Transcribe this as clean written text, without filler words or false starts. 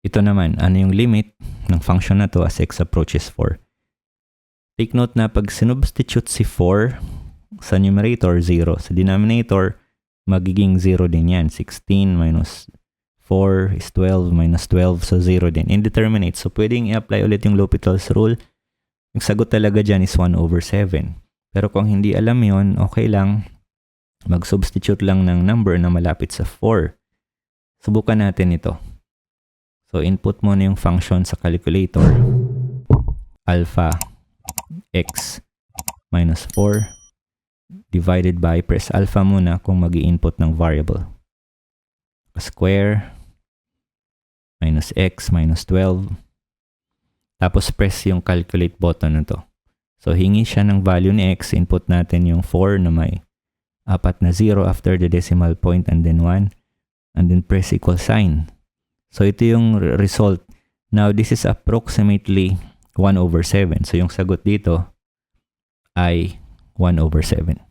Ito naman, ano yung limit ng function na to as x approaches 4? Take note na pag sinubstitute si 4 sa numerator, 0. Sa denominator, magiging 0 din yan. 16 minus 4 is 12 minus 12, so 0 din. Indeterminate. So, pwedeng i-apply ulit yung L'Hopital's rule. Yung sagot talaga dyan is 1/7. Pero kung hindi alam yon, okay lang. Mag-substitute lang ng number na malapit sa 4. Subukan natin ito. So, input mo na yung function sa calculator. Alpha x minus 4 divided by, press alpha muna kung mag-i-input ng variable. Square minus x minus 12. Tapos press yung calculate button na to. So, hingi siya ng value ni x. Input natin yung 4 na may 4 na 0 after the decimal point and then 1. And then press equal sign. So, ito yung result. Now, this is approximately 1/7. So, yung sagot dito ay 1/7.